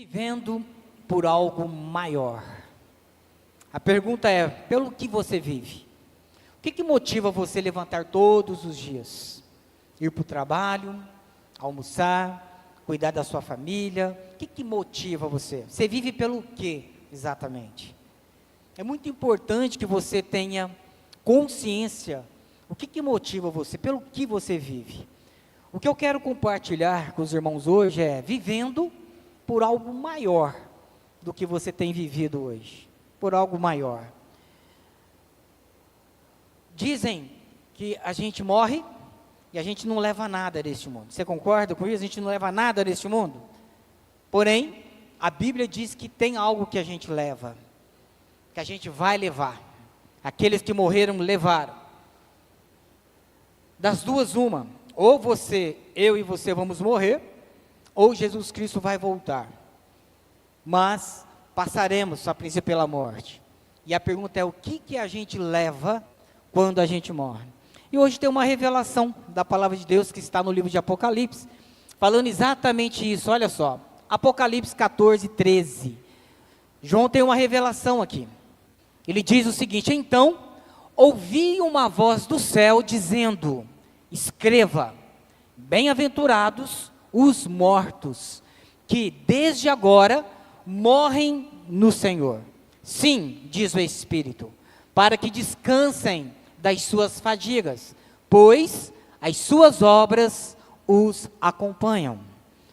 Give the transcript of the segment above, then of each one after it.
Vivendo por algo maior. A pergunta é, pelo que você vive? O que motiva você levantar todos os dias? Ir para o trabalho, almoçar, cuidar da sua família? O que motiva você? Você vive pelo que exatamente? É muito importante que você tenha consciência. O que motiva você? Pelo que você vive? O que eu quero compartilhar com os irmãos hoje é vivendo por algo maior do que você tem vivido hoje. Por algo maior. Dizem que a gente morre e a gente não leva nada deste mundo. Você concorda com isso? A gente não leva nada deste mundo? Porém, a Bíblia diz que tem algo que a gente leva, que a gente vai levar. Aqueles que morreram levaram. Das duas, uma. Ou você, eu e você vamos morrer, ou Jesus Cristo vai voltar. Mas passaremos, a princípio, pela morte. E a pergunta é, o que a gente leva quando a gente morre? E hoje tem uma revelação da palavra de Deus que está no livro de Apocalipse, falando exatamente isso. Olha só, Apocalipse 14, 13. João tem uma revelação aqui. Ele diz o seguinte: então, ouvi uma voz do céu dizendo, escreva, bem-aventurados os mortos, que desde agora morrem no Senhor. Sim, diz o Espírito, para que descansem das suas fadigas, pois as suas obras os acompanham.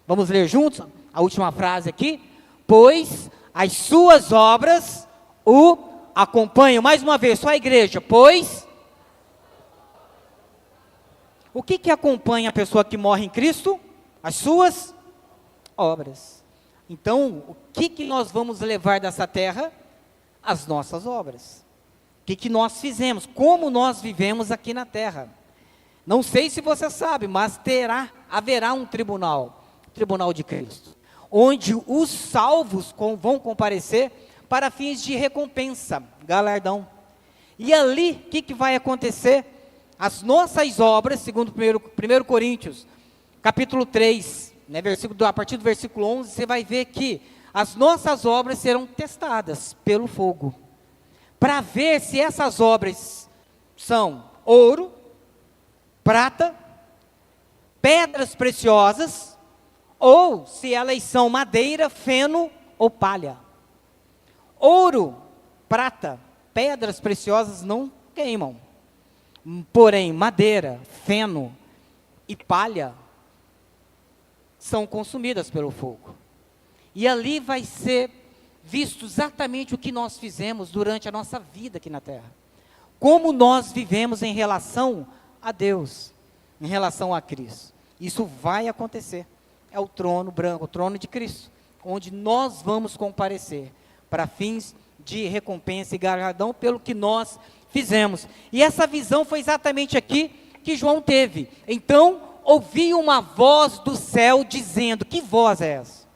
Vamos ler juntos a última frase aqui? Pois as suas obras o acompanham. Mais uma vez, só a igreja. Pois o que acompanha a pessoa que morre em Cristo? As suas obras. Então, o que nós vamos levar dessa terra? As nossas obras. O que nós fizemos? Como nós vivemos aqui na terra? Não sei se você sabe, mas haverá um tribunal, o tribunal de Cristo, onde os salvos vão comparecer para fins de recompensa, galardão. E ali, o que vai acontecer? As nossas obras, segundo 1 Coríntios, capítulo 3, né, a partir do versículo 11, você vai ver que as nossas obras serão testadas pelo fogo, para ver se essas obras são ouro, prata, pedras preciosas, ou se elas são madeira, feno ou palha. Ouro, prata, pedras preciosas não queimam, porém madeira, feno e palha são consumidas pelo fogo. E ali vai ser visto exatamente o que nós fizemos durante a nossa vida aqui na terra. Como nós vivemos em relação a Deus, em relação a Cristo. Isso vai acontecer. É o trono branco, o trono de Cristo, onde nós vamos comparecer para fins de recompensa e galardão pelo que nós fizemos. E essa visão foi exatamente aqui que João teve. Então, ouvi uma voz do céu dizendo, que voz é essa?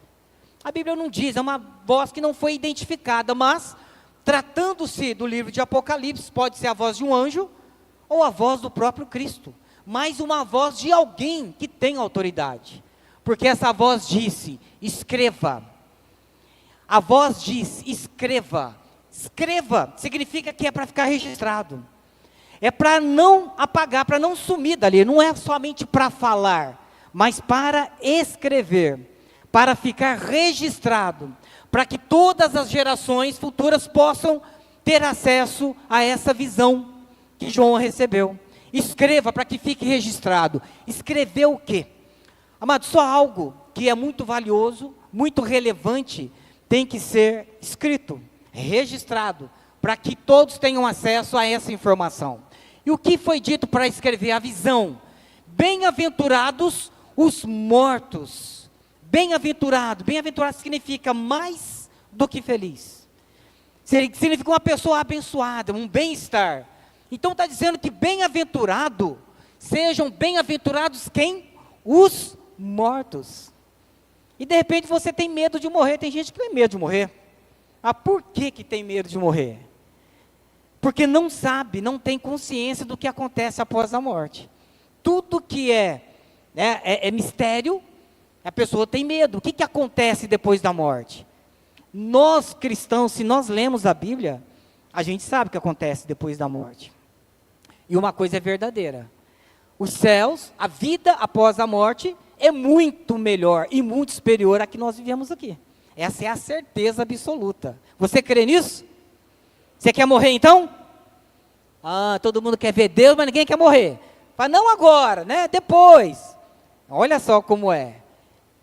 A Bíblia não diz, é uma voz que não foi identificada, mas, tratando-se do livro de Apocalipse, pode ser a voz de um anjo, ou a voz do próprio Cristo, mas uma voz de alguém que tem autoridade, porque essa voz disse, escreva. A voz diz, escreva. Escreva significa que é para ficar registrado, é para não apagar, para não sumir dali, não é somente para falar, mas para escrever, para ficar registrado, para que todas as gerações futuras possam ter acesso a essa visão que João recebeu. Escreva para que fique registrado. Escrever o quê? Amado, só algo que é muito valioso, muito relevante, tem que ser escrito, registrado, para que todos tenham acesso a essa informação. E o que foi dito para escrever? A visão. Bem-aventurados os mortos. Bem-aventurado significa mais do que feliz. Significa uma pessoa abençoada, um bem-estar. Então está dizendo que bem-aventurado, sejam bem-aventurados quem? Os mortos. E de repente você tem medo de morrer, tem gente que tem medo de morrer. Ah, por que tem medo de morrer? Porque não sabe, não tem consciência do que acontece após a morte. Tudo que é mistério, A pessoa tem medo. O que, que acontece depois da morte? Nós cristãos, se nós lemos a Bíblia, a gente sabe o que acontece depois da morte. E uma coisa é verdadeira. Os céus, a vida após a morte, é muito melhor e muito superior à que nós vivemos aqui. Essa é a certeza absoluta. Você crê nisso? Você quer morrer então? Ah, todo mundo quer ver Deus, mas ninguém quer morrer. Fala, não agora, né? Depois. Olha só como é.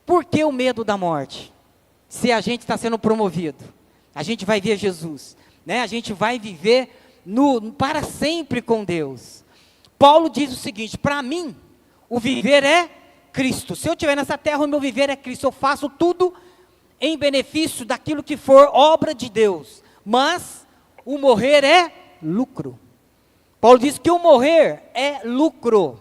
Por que o medo da morte? Se a gente está sendo promovido, a gente vai ver Jesus, né? A gente vai viver para sempre com Deus. Paulo diz o seguinte: para mim, o viver é Cristo. Se eu estiver nessa terra, o meu viver é Cristo. Eu faço tudo em benefício daquilo que for obra de Deus. Mas o morrer é lucro. Paulo diz que o morrer é lucro.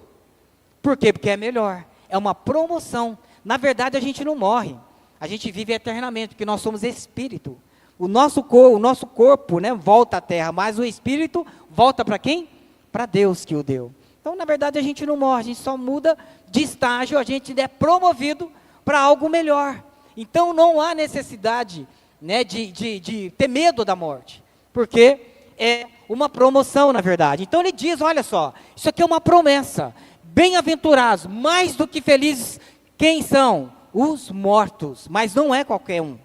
Por quê? Porque é melhor. É uma promoção. Na verdade, a gente não morre. A gente vive eternamente, porque nós somos espírito. O nosso corpo, né, volta à terra, mas o espírito volta para quem? Para Deus que o deu. Então, na verdade, a gente não morre, a gente só muda de estágio, a gente é promovido para algo melhor. Então, não há necessidade, né, de ter medo da morte, porque é uma promoção, na verdade. Então, ele diz, olha só, isso aqui é uma promessa. Bem-aventurados, mais do que felizes, quem são? Os mortos, mas não é qualquer um.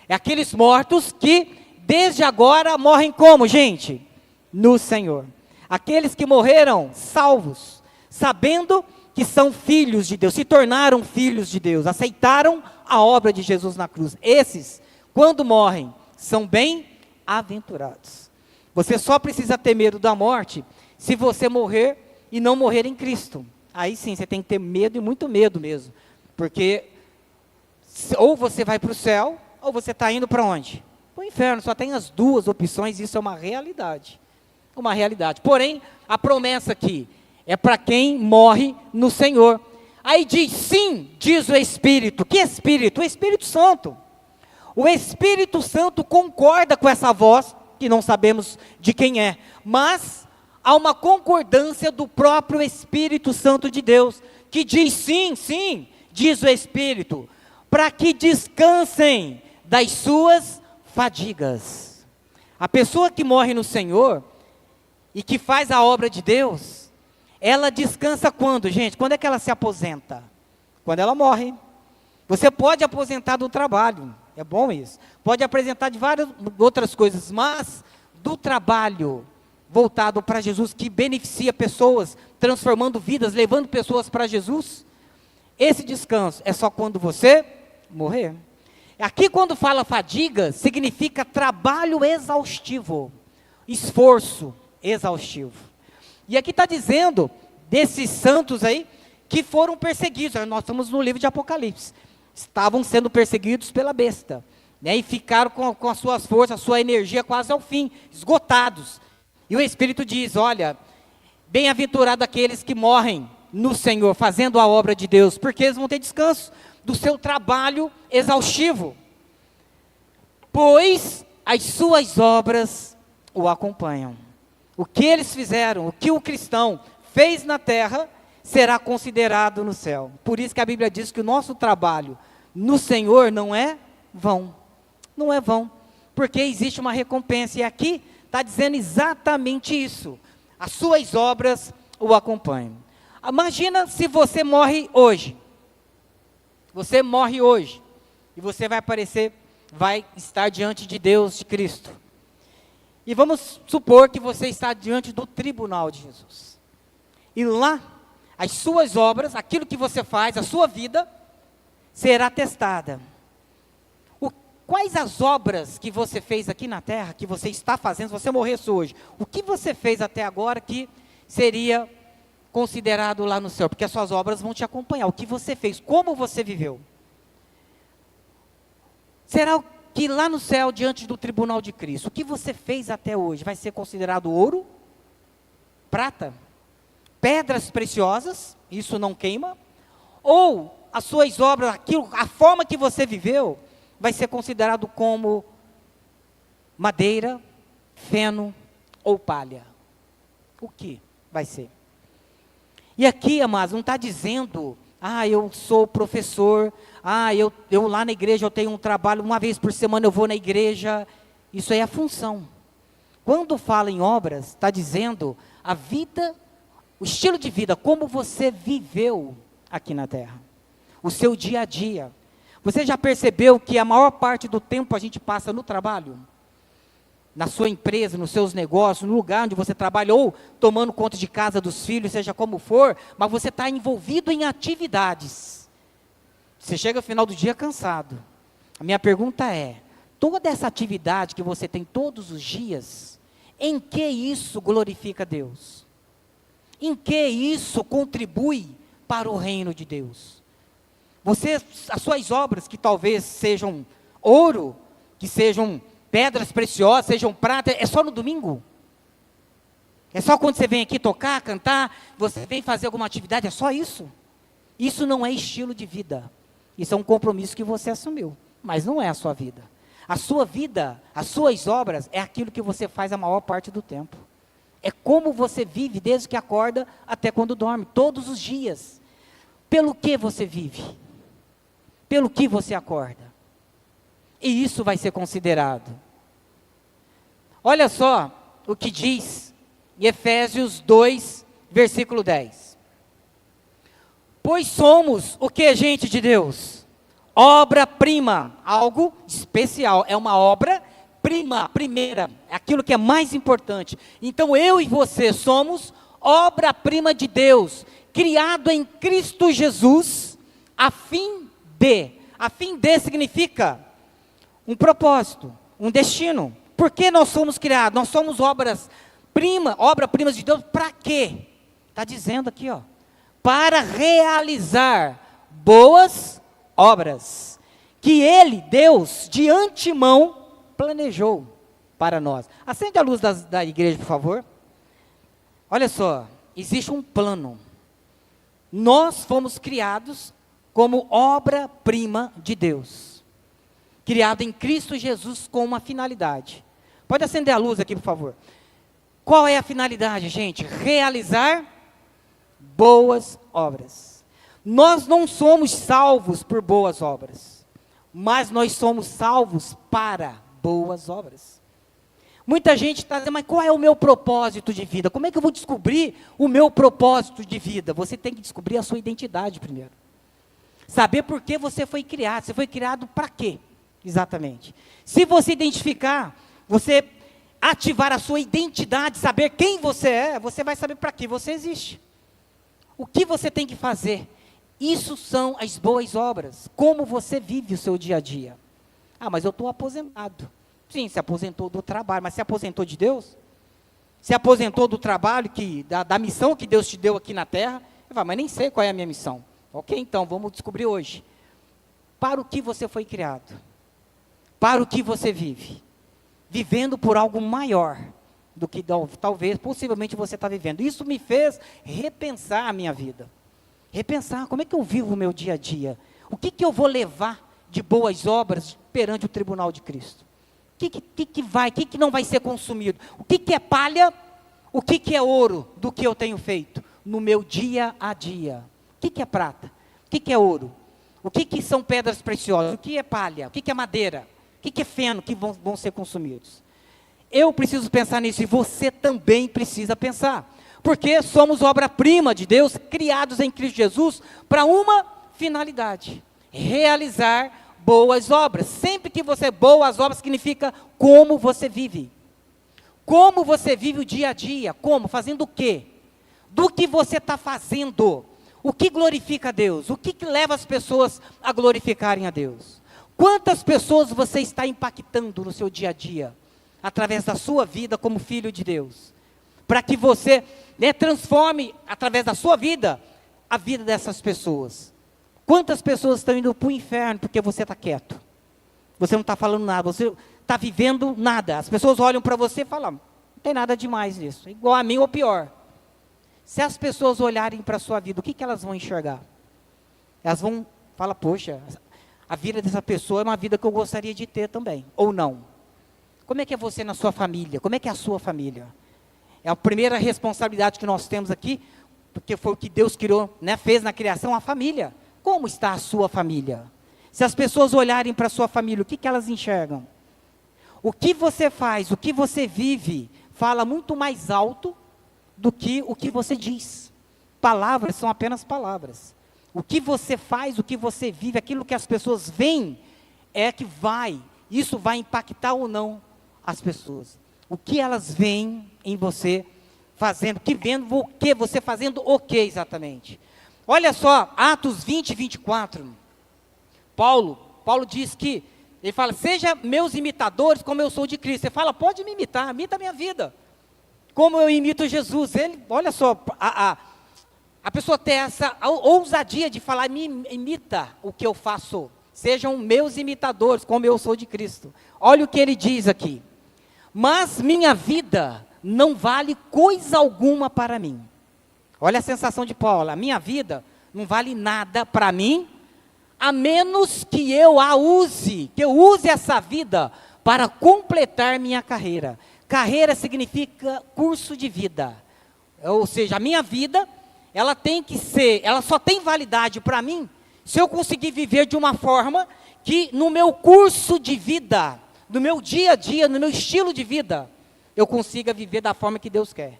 É aqueles mortos que, desde agora, morrem como, gente? No Senhor. Aqueles que morreram salvos, sabendo que são filhos de Deus, se tornaram filhos de Deus, aceitaram a obra de Jesus na cruz. Esses, quando morrem, são bem-aventurados. Você só precisa ter medo da morte se você morrer e não morrer em Cristo. Aí sim, você tem que ter medo e muito medo mesmo. Porque ou você vai para o céu, ou você está indo para onde? Para o inferno. Só tem as duas opções, isso é uma realidade. Uma realidade. Porém, a promessa aqui é para quem morre no Senhor. Aí diz, sim, diz o Espírito. Que Espírito? O Espírito Santo. O Espírito Santo concorda com essa voz, que não sabemos de quem é, mas há uma concordância do próprio Espírito Santo de Deus, que diz sim, sim, diz o Espírito, para que descansem das suas fadigas. A pessoa que morre no Senhor e que faz a obra de Deus, ela descansa quando, gente? Quando é que ela se aposenta? Quando ela morre. Você pode aposentar do trabalho, é bom isso. Pode aposentar de várias outras coisas, mas do trabalho voltado para Jesus, que beneficia pessoas, transformando vidas, levando pessoas para Jesus, esse descanso é só quando você morrer. Aqui quando fala fadiga, significa trabalho exaustivo, esforço exaustivo. E aqui está dizendo desses santos aí, que foram perseguidos. Nós estamos no livro de Apocalipse. Estavam sendo perseguidos pela besta, né, e ficaram com as suas forças, a sua energia quase ao fim, esgotados. E o Espírito diz, olha, bem-aventurado aqueles que morrem no Senhor, fazendo a obra de Deus, porque eles vão ter descanso do seu trabalho exaustivo, pois as suas obras o acompanham. O que eles fizeram, o que o cristão fez na terra, será considerado no céu. Por isso que a Bíblia diz que o nosso trabalho no Senhor não é vão. Não é vão, porque existe uma recompensa, e aqui está dizendo exatamente isso. As suas obras o acompanham. Imagina se você morre hoje. Você morre hoje, e você vai aparecer, vai estar diante de Deus, de Cristo. E vamos supor que você está diante do tribunal de Jesus. E lá, as suas obras, aquilo que você faz, a sua vida, será testada. Quais as obras que você fez aqui na terra, que você está fazendo, se você morresse hoje, o que você fez até agora que seria considerado lá no céu? Porque as suas obras vão te acompanhar, o que você fez, como você viveu. Será que lá no céu, diante do tribunal de Cristo, o que você fez até hoje vai ser considerado ouro, prata, pedras preciosas, isso não queima, ou as suas obras, aquilo, a forma que você viveu, vai ser considerado como madeira, feno ou palha? O que vai ser? E aqui, amados, não está dizendo Ah, eu sou professor. Ah, eu lá na igreja eu tenho um trabalho, uma vez por semana eu vou na igreja. Isso aí é a função. Quando fala em obras, está dizendo a vida, o estilo de vida, como você viveu aqui na terra. O seu dia a dia. Você já percebeu que a maior parte do tempo a gente passa no trabalho? Na sua empresa, nos seus negócios, no lugar onde você trabalha, ou tomando conta de casa dos filhos, seja como for, mas você está envolvido em atividades. Você chega ao final do dia cansado. A minha pergunta é, toda essa atividade que você tem todos os dias, em que isso glorifica a Deus? Em que isso contribui para o reino de Deus? As suas obras, que talvez sejam ouro, que sejam pedras preciosas, sejam prata, é só no domingo? É só quando você vem aqui tocar, cantar, você vem fazer alguma atividade, é só isso? Isso não é estilo de vida. Isso é um compromisso que você assumiu, mas não é a sua vida. A sua vida, as suas obras, é aquilo que você faz a maior parte do tempo. É como você vive desde que acorda até quando dorme, todos os dias. Pelo que você vive? Pelo que você acorda? E isso vai ser considerado. Olha só o que diz em Efésios 2, versículo 10. Pois somos o que, gente de Deus? Obra-prima, algo especial, é uma obra-prima, primeira, é aquilo que é mais importante. Então eu e você somos obra-prima de Deus, criado em Cristo Jesus, a fim de significa um propósito, um destino. Por que nós somos criados? Nós somos obra-primas de Deus, para quê? Está dizendo aqui, ó, para realizar boas obras, que Ele, Deus, de antemão, planejou para nós. Acende a luz da igreja, por favor. Olha só, existe um plano. Nós fomos criados como obra-prima de Deus, criado em Cristo Jesus com uma finalidade. Pode acender a luz aqui, por favor. Qual é a finalidade, gente? Realizar boas obras. Nós não somos salvos por boas obras, mas nós somos salvos para boas obras. Muita gente está dizendo, mas qual é o meu propósito de vida? Como é que eu vou descobrir o meu propósito de vida? Você tem que descobrir a sua identidade primeiro. Saber por que você foi criado. Você foi criado para quê? Exatamente. Se você identificar, você ativar a sua identidade, saber quem você é, você vai saber para que você existe. O que você tem que fazer? Isso são as boas obras. Como você vive o seu dia a dia. Ah, mas eu estou aposentado. Sim, se aposentou do trabalho, mas se aposentou de Deus? Se aposentou do trabalho, da missão que Deus te deu aqui na terra? Eu falo, mas nem sei qual é a minha missão. Ok, então, vamos descobrir hoje. Para o que você foi criado? Para o que você vive? Vivendo por algo maior do que talvez, possivelmente você está vivendo. Isso me fez repensar a minha vida. Repensar, como é que eu vivo o meu dia a dia? O que eu vou levar de boas obras perante o tribunal de Cristo? O que não vai ser consumido? O que é palha? O que é ouro do que eu tenho feito no meu dia a dia? O que é prata? O que é ouro? O que são pedras preciosas? O que é palha? O que é madeira? O que é feno que vão ser consumidos? Eu preciso pensar nisso e você também precisa pensar. Porque somos obra-prima de Deus, criados em Cristo Jesus, para uma finalidade. Realizar boas obras. Sempre que você boas obras significa como você vive. Como você vive o dia a dia. Como? Fazendo o quê? Do que você está fazendo. O que glorifica a Deus? O que leva as pessoas a glorificarem a Deus? Quantas pessoas você está impactando no seu dia a dia? Através da sua vida como filho de Deus. Para que você transforme, através da sua vida, a vida dessas pessoas. Quantas pessoas estão indo para o inferno porque você está quieto? Você não está falando nada, você está vivendo nada. As pessoas olham para você e falam, não tem nada demais nisso, igual a mim ou pior. Se as pessoas olharem para a sua vida, o que elas vão enxergar? Elas vão falar, poxa, a vida dessa pessoa é uma vida que eu gostaria de ter também, ou não. Como é que é você na sua família? Como é que é a sua família? É a primeira responsabilidade que nós temos aqui, Porque foi o que Deus criou, né, fez na criação, a família. Como está a sua família? Se as pessoas olharem para a sua família, o que elas enxergam? O que você faz, o que você vive, fala muito mais alto do que o que você diz. Palavras são apenas palavras. O que você faz, o que você vive, aquilo que as pessoas veem, é que isso vai impactar ou não as pessoas. O que elas veem em você fazendo, vendo o que você fazendo o que exatamente. Olha só, Atos 20, 24. Paulo diz que, ele fala, seja meus imitadores como eu sou de Cristo. Você fala, pode me imitar, imita a minha vida. Como eu imito Jesus. Olha só, a pessoa tem essa ousadia de falar, me imita o que eu faço. Sejam meus imitadores, como eu sou de Cristo. Olha o que ele diz aqui. Mas minha vida não vale coisa alguma para mim. Olha a sensação de Paulo. A minha vida não vale nada para mim, a menos que eu use essa vida para completar minha carreira. Carreira significa curso de vida. Ou seja, a minha vida, ela só tem validade para mim se eu conseguir viver de uma forma que no meu curso de vida, no meu dia a dia, no meu estilo de vida, eu consiga viver da forma que Deus quer.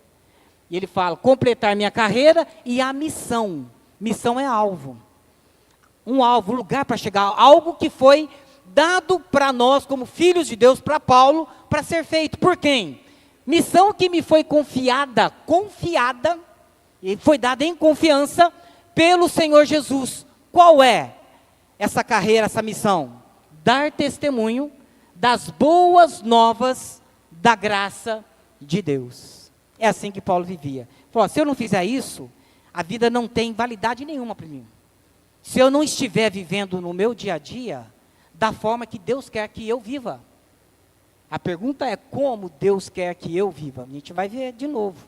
E ele fala, completar minha carreira e a missão. Missão é alvo. Um alvo, lugar para chegar, algo que foi dado para nós como filhos de Deus, para Paulo, para ser feito. Por quem? Missão que me foi confiada, e foi dada em confiança pelo Senhor Jesus. Qual é essa carreira, essa missão? Dar testemunho das boas novas da graça de Deus. É assim que Paulo vivia. Falou, se eu não fizer isso, a vida não tem validade nenhuma para mim. Se eu não estiver vivendo no meu dia a dia, da forma que Deus quer que eu viva. A pergunta é como Deus quer que eu viva. A gente vai ver de novo.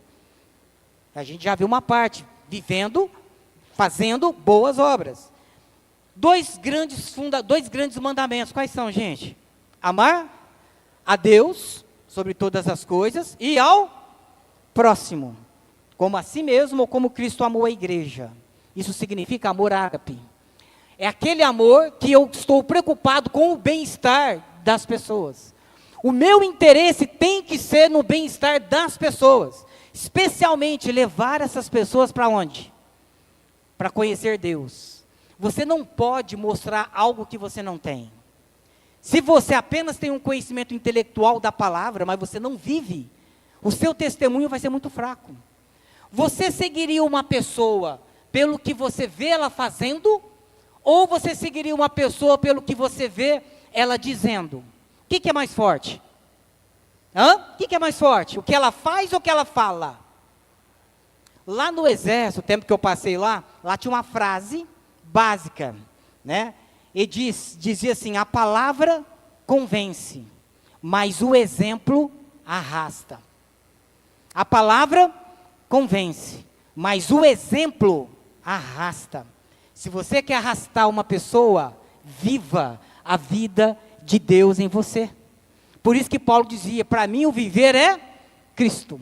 A gente já viu uma parte, vivendo, fazendo boas obras. Dois grandes mandamentos, quais são, gente? Amar a Deus sobre todas as coisas e ao próximo, como a si mesmo ou como Cristo amou a igreja. Isso significa amor ágape. É aquele amor que eu estou preocupado com o bem-estar das pessoas. O meu interesse tem que ser no bem-estar das pessoas. Especialmente levar essas pessoas para onde? Para conhecer Deus. Você não pode mostrar algo que você não tem. Se você apenas tem um conhecimento intelectual da palavra, mas você não vive, o seu testemunho vai ser muito fraco. Você seguiria uma pessoa pelo que você vê ela fazendo, ou você seguiria uma pessoa pelo que você vê ela dizendo? O que é mais forte? O que é mais forte? O que ela faz ou o que ela fala? Lá no exército, o tempo que eu passei lá tinha uma frase básica, né? E dizia assim, a palavra convence, mas o exemplo arrasta. A palavra convence, mas o exemplo arrasta. Se você quer arrastar uma pessoa, viva a vida de Deus em você. Por isso que Paulo dizia, para mim o viver é Cristo.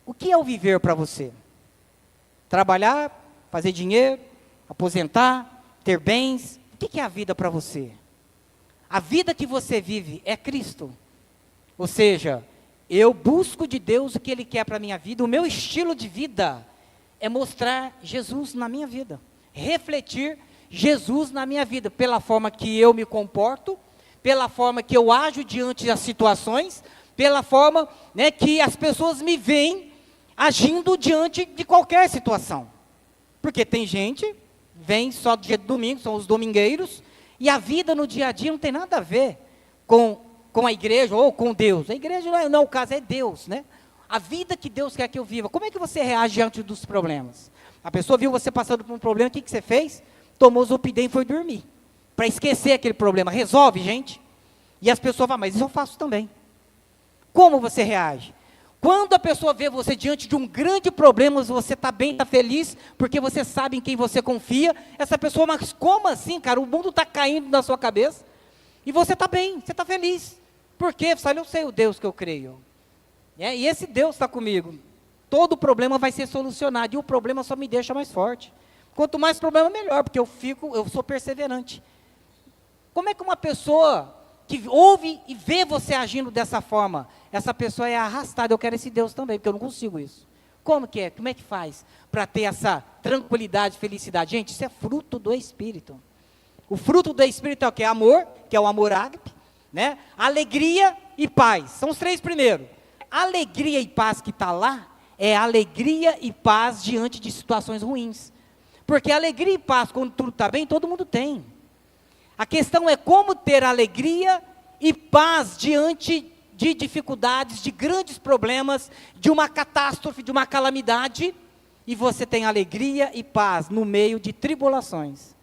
O que é o viver para você? Trabalhar, fazer dinheiro, aposentar, ter bens. O que é a vida para você? A vida que você vive é Cristo. Ou seja, eu busco de Deus o que Ele quer para a minha vida. O meu estilo de vida é mostrar Jesus na minha vida. Refletir Jesus na minha vida. Pela forma que eu me comporto, pela forma que eu ajo diante das situações, pela forma, né, que as pessoas me veem agindo diante de qualquer situação. Porque tem gente, vem só dia de domingo, são os domingueiros, e a vida no dia a dia não tem nada a ver com a igreja ou com Deus. A igreja não é o caso, é Deus, né? A vida que Deus quer que eu viva. Como é que você reage diante dos problemas? A pessoa viu você passando por um problema, o que você fez? Tomou Zolpidem e foi dormir. Para esquecer aquele problema. Resolve, gente. E as pessoas falam, mas isso eu faço também. Como você reage? Quando a pessoa vê você diante de um grande problema, você está bem, está feliz, porque você sabe em quem você confia, essa pessoa, mas como assim, cara? O mundo está caindo na sua cabeça, e você está bem, você está feliz. Por quê? Eu sei o Deus que eu creio. E esse Deus está comigo. todo problema vai ser solucionado, e o problema só me deixa mais forte. Quanto mais problema, melhor, porque eu sou perseverante. Como é que uma pessoa que ouve e vê você agindo dessa forma, essa pessoa é arrastada? Eu quero esse Deus também, porque eu não consigo isso. Como que é? Como é que faz para ter essa tranquilidade, felicidade? Gente, isso é fruto do Espírito. O fruto do Espírito é o que? Amor, que é o amor ágape, né? Alegria e paz, são os 3 primeiros. Alegria e paz que está lá, é alegria e paz diante de situações ruins. Porque alegria e paz, quando tudo está bem, todo mundo tem. A questão é como ter alegria e paz diante de dificuldades, de grandes problemas, de uma catástrofe, de uma calamidade, e você tem alegria e paz no meio de tribulações.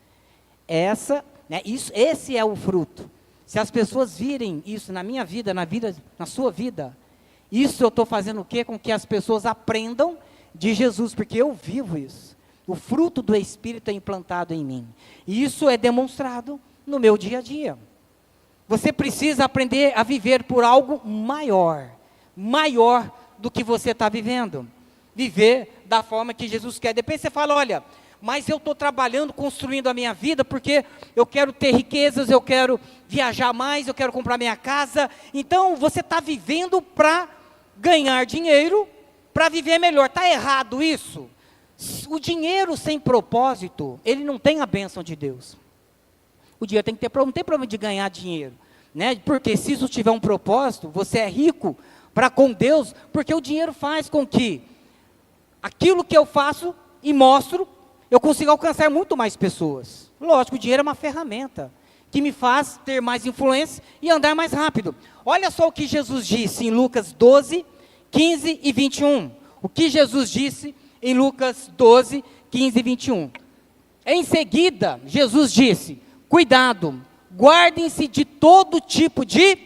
Esse é o fruto. Se as pessoas virem isso na minha vida, na sua vida, isso eu estou fazendo o quê? Com que as pessoas aprendam de Jesus, porque eu vivo isso. O fruto do Espírito é implantado em mim. E isso é demonstrado no meu dia a dia. Você precisa aprender a viver por algo maior do que você está vivendo. Viver da forma que Jesus quer. Depois você fala, olha, mas eu estou trabalhando, construindo a minha vida, porque eu quero ter riquezas, eu quero viajar mais, eu quero comprar minha casa. Então, você está vivendo para ganhar dinheiro, para viver melhor. Está errado isso? O dinheiro sem propósito, ele não tem a bênção de Deus. O dinheiro tem que ter, não tem problema de ganhar dinheiro, né? Porque se isso tiver um propósito, você é rico para com Deus, porque o dinheiro faz com que aquilo que eu faço e mostro, eu consigo alcançar muito mais pessoas. Lógico, o dinheiro é uma ferramenta que me faz ter mais influência e andar mais rápido. Olha só o que Jesus disse em Lucas 12, 15 e 21. O que Jesus disse em Lucas 12, 15 e 21. Em seguida, Jesus disse, cuidado, guardem-se de todo tipo de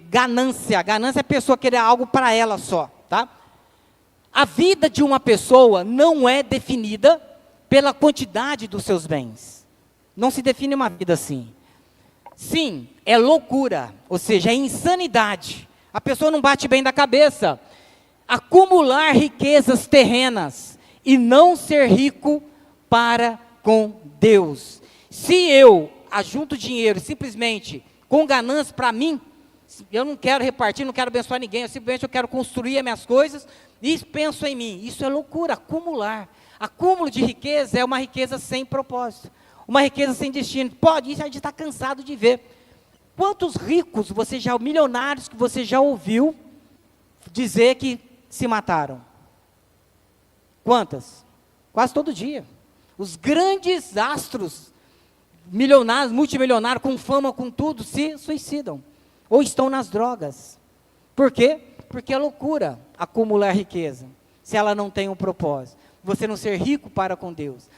ganância. Ganância é a pessoa querer algo para ela só, tá? A vida de uma pessoa não é definida pela quantidade dos seus bens. Não se define uma vida assim. Sim, é loucura, ou seja, é insanidade. A pessoa não bate bem da cabeça. Acumular riquezas terrenas e não ser rico para com Deus. Se eu ajunto dinheiro simplesmente com ganância para mim, eu não quero repartir, não quero abençoar ninguém, eu simplesmente quero construir as minhas coisas e penso em mim. Isso é loucura, acumular. Acúmulo de riqueza é uma riqueza sem propósito, uma riqueza sem destino. Isso a gente está cansado de ver. Quantos ricos milionários que você já ouviu dizer que se mataram? Quantas? Quase todo dia. Os grandes astros, milionários, multimilionários, com fama, com tudo, se suicidam. Ou estão nas drogas. Por quê? Porque é loucura acumular riqueza, se ela não tem um propósito. Você não ser rico para com Deus.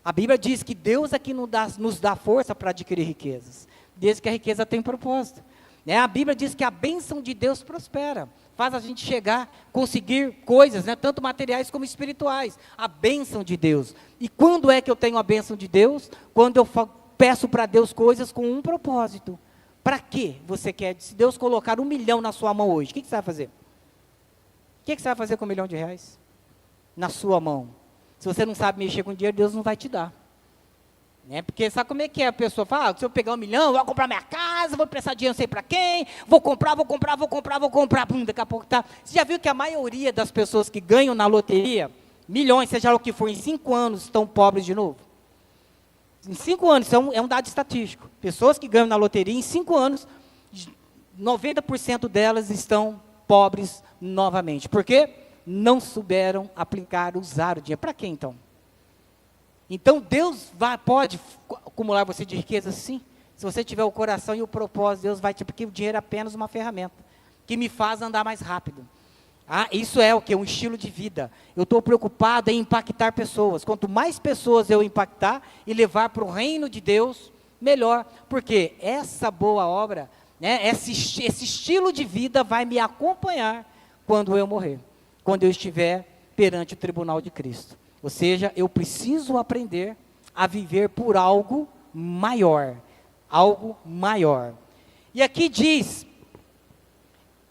A Bíblia diz que Deus é que nos dá força para adquirir riquezas, desde que a riqueza tem propósito. A Bíblia diz que a bênção de Deus prospera, faz a gente chegar, conseguir coisas, tanto materiais como espirituais. A bênção de Deus. E quando é que eu tenho a bênção de Deus? Quando eu peço para Deus coisas com um propósito. Para que você quer? Se Deus colocar R$1 milhão na sua mão hoje, o que você vai fazer? O que você vai fazer com R$1 milhão na sua mão? Se você não sabe mexer com dinheiro, Deus não vai te dar. Porque sabe como é que é? A pessoa fala, se eu pegar R$1 milhão, eu vou comprar minha casa, vou prestar dinheiro não sei para quem, vou comprar. Daqui a pouco tá. Você já viu que a maioria das pessoas que ganham na loteria, milhões, seja lá o que for, em 5 anos, estão pobres de novo? Em 5 anos, isso é um dado estatístico. Pessoas que ganham na loteria, em 5 anos, 90% delas estão pobres novamente. Por quê? Não souberam aplicar, usar o dinheiro. Para quê, então? Então, Deus pode acumular você de riqueza, sim. Se você tiver o coração e o propósito, Deus vai porque o dinheiro é apenas uma ferramenta, que me faz andar mais rápido. Isso é o que? Um estilo de vida. Eu estou preocupado em impactar pessoas. Quanto mais pessoas eu impactar e levar para o reino de Deus, melhor. Porque essa boa obra, esse estilo de vida vai me acompanhar quando eu morrer. Quando eu estiver perante o tribunal de Cristo. Ou seja, eu preciso aprender a viver por algo maior. Algo maior. E aqui diz,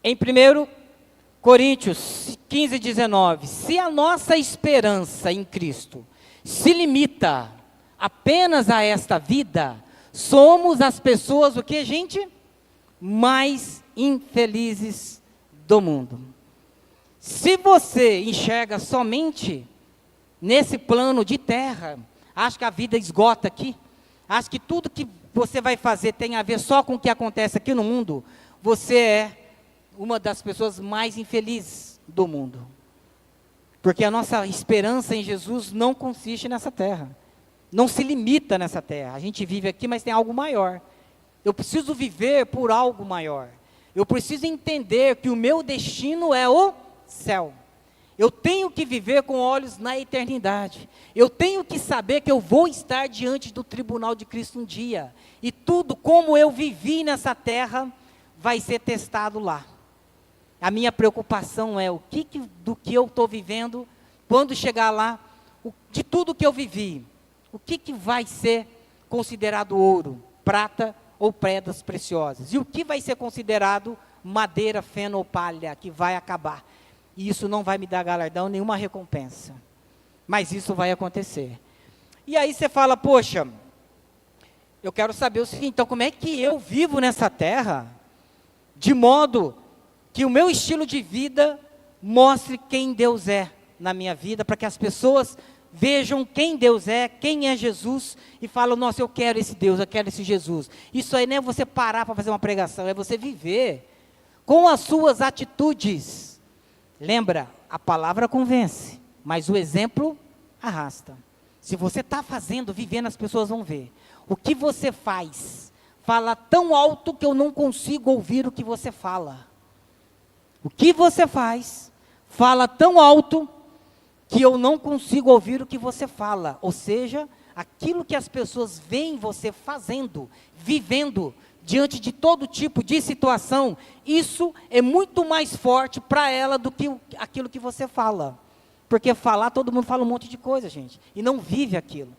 em 1 Coríntios 15:19, se a nossa esperança em Cristo se limita apenas a esta vida, somos as pessoas, o que, gente? Mais infelizes do mundo. Se você enxerga somente nesse plano de terra, acha que a vida esgota aqui, acha que tudo que você vai fazer tem a ver só com o que acontece aqui no mundo, você é uma das pessoas mais infelizes do mundo. Porque a nossa esperança em Jesus não consiste nessa terra, não se limita nessa terra. A gente vive aqui, mas tem algo maior. Eu preciso viver por algo maior. Eu preciso entender que o meu destino é o céu. Eu tenho que viver com olhos na eternidade. Eu tenho que saber que eu vou estar diante do tribunal de Cristo um dia. E tudo como eu vivi nessa terra vai ser testado lá. A minha preocupação é do que eu estou vivendo, quando chegar lá, de tudo que eu vivi, o que vai ser considerado ouro, prata ou pedras preciosas? E o que vai ser considerado madeira, feno ou palha, que vai acabar? E isso não vai me dar galardão, nenhuma recompensa. Mas isso vai acontecer. E aí você fala, poxa, eu quero saber o seguinte, então como é que eu vivo nessa terra, de modo que o meu estilo de vida mostre quem Deus é na minha vida, para que as pessoas vejam quem Deus é, quem é Jesus, e falam, nossa, eu quero esse Deus, eu quero esse Jesus. Isso aí não é você parar para fazer uma pregação, é você viver com as suas atitudes. Lembra, a palavra convence, mas o exemplo arrasta. Se você está fazendo, vivendo, as pessoas vão ver. O que você faz, fala tão alto que eu não consigo ouvir o que você fala. O que você faz, fala tão alto que eu não consigo ouvir o que você fala. Ou seja, aquilo que as pessoas veem você fazendo, vivendo, diante de todo tipo de situação, isso é muito mais forte para ela do que aquilo que você fala. Porque falar, todo mundo fala um monte de coisa, gente, e não vive aquilo.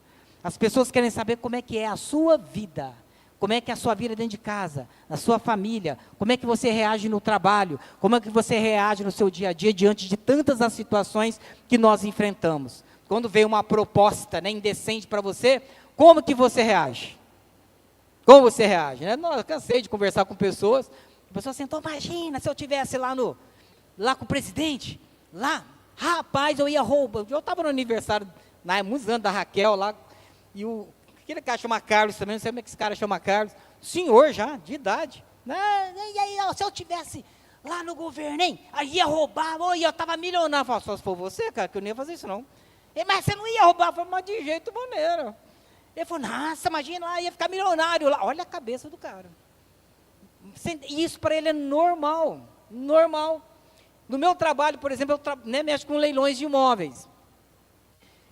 As pessoas querem saber como é que é a sua vida, como é que é a sua vida dentro de casa, na sua família, como é que você reage no trabalho, como é que você reage no seu dia a dia, diante de tantas as situações que nós enfrentamos. Quando vem uma proposta, né, indecente para você, como que você reage? Como você reage? Né? Eu cansei de conversar com pessoas, a pessoa assim, então imagina se eu estivesse lá com o presidente, lá, rapaz, eu ia roubar. Eu estava no aniversário, muitos anos da Raquel lá, e aquele cara chama Carlos também, não sei como é que esse cara chama Carlos, senhor já, de idade. Né? E aí, se eu estivesse lá no governo, hein, aí ia roubar, eu estava milionário. Eu falei, só se for você, cara, que eu não ia fazer isso não. Mas você não ia roubar? Eu falei, mas de jeito maneiro. Ele falou, nossa, imagina lá, ia ficar milionário lá. Olha a cabeça do cara. Isso para ele é normal, normal. No meu trabalho, por exemplo, eu mexo com leilões de imóveis.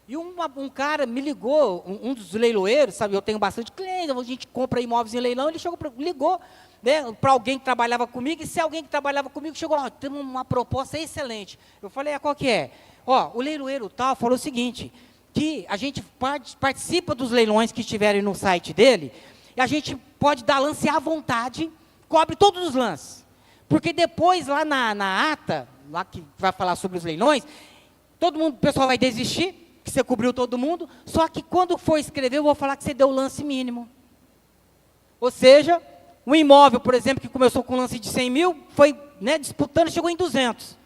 E um cara me ligou, um dos leiloeiros, sabe, eu tenho bastante cliente, a gente compra imóveis em leilão, ele ligou, né, para alguém que trabalhava comigo, e se alguém que trabalhava comigo chegou, tem uma proposta excelente. Eu falei, qual que é? O leiloeiro tal falou o seguinte, que a gente participa dos leilões que estiverem no site dele, e a gente pode dar lance à vontade, cobre todos os lances. Porque depois, lá na ata, lá que vai falar sobre os leilões, o pessoal vai desistir, que você cobriu todo mundo, só que quando for escrever, eu vou falar que você deu o lance mínimo. Ou seja, um imóvel, por exemplo, que começou com um lance de 100 mil, foi, né, disputando, chegou em 200.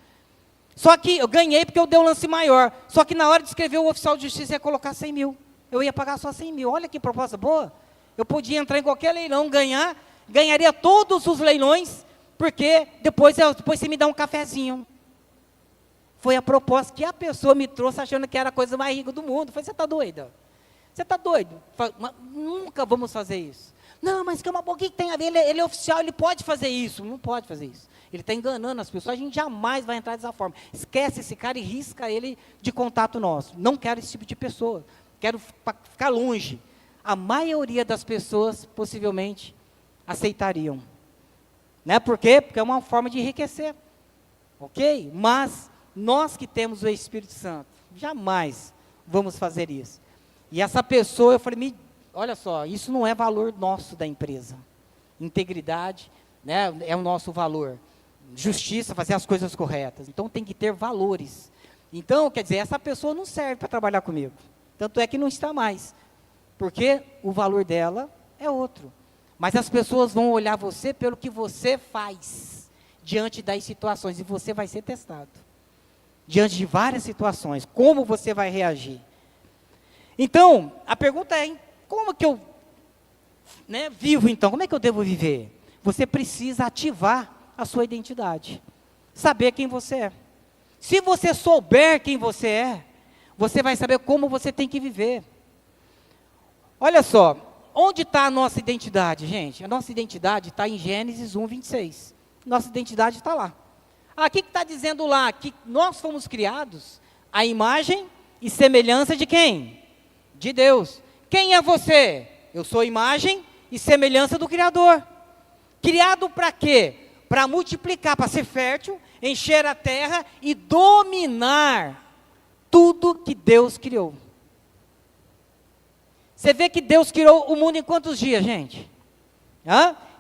Só que eu ganhei porque eu dei um lance maior. Só que na hora de escrever, o oficial de justiça ia colocar 100 mil. Eu ia pagar só 100 mil. Olha que proposta boa. Eu podia entrar em qualquer leilão, ganharia todos os leilões, porque depois você me dá um cafezinho. Foi a proposta que a pessoa me trouxe, achando que era a coisa mais rica do mundo. Eu falei, você está doido? Você está doido? Nunca vamos fazer isso. Não, mas que é uma boa, o que tem a ver? Ele é oficial, ele pode fazer isso. Não pode fazer isso. Ele está enganando as pessoas, a gente jamais vai entrar dessa forma. Esquece esse cara e risca ele de contato nosso. Não quero esse tipo de pessoa. Quero ficar longe. A maioria das pessoas, possivelmente, aceitariam. Né? Por quê? Porque é uma forma de enriquecer. Ok? Mas nós que temos o Espírito Santo, jamais vamos fazer isso. E essa pessoa, eu falei, olha só, isso não é valor nosso da empresa. Integridade, né, é o nosso valor. justiça, fazer as coisas corretas. Então tem que ter valores. Então, quer dizer, essa pessoa não serve para trabalhar comigo. Tanto é que não está mais. Porque o valor dela é outro. Mas as pessoas vão olhar você pelo que você faz diante das situações. E você vai ser testado. Diante de várias situações. Como você vai reagir? Então, a pergunta é, como que eu vivo então? Como é que eu devo viver? Você precisa ativar a sua identidade. Saber quem você é. Se você souber quem você é, você vai saber como você tem que viver. Olha só, onde está a nossa identidade, gente? A nossa identidade está em Gênesis 1, 26. Nossa identidade está lá. O que está dizendo lá? Que nós fomos criados à imagem e semelhança de quem? De Deus. Quem é você? Eu sou imagem e semelhança do Criador. Criado para quê? Para multiplicar, para ser fértil, encher a terra e dominar tudo que Deus criou. Você vê que Deus criou o mundo em quantos dias, gente?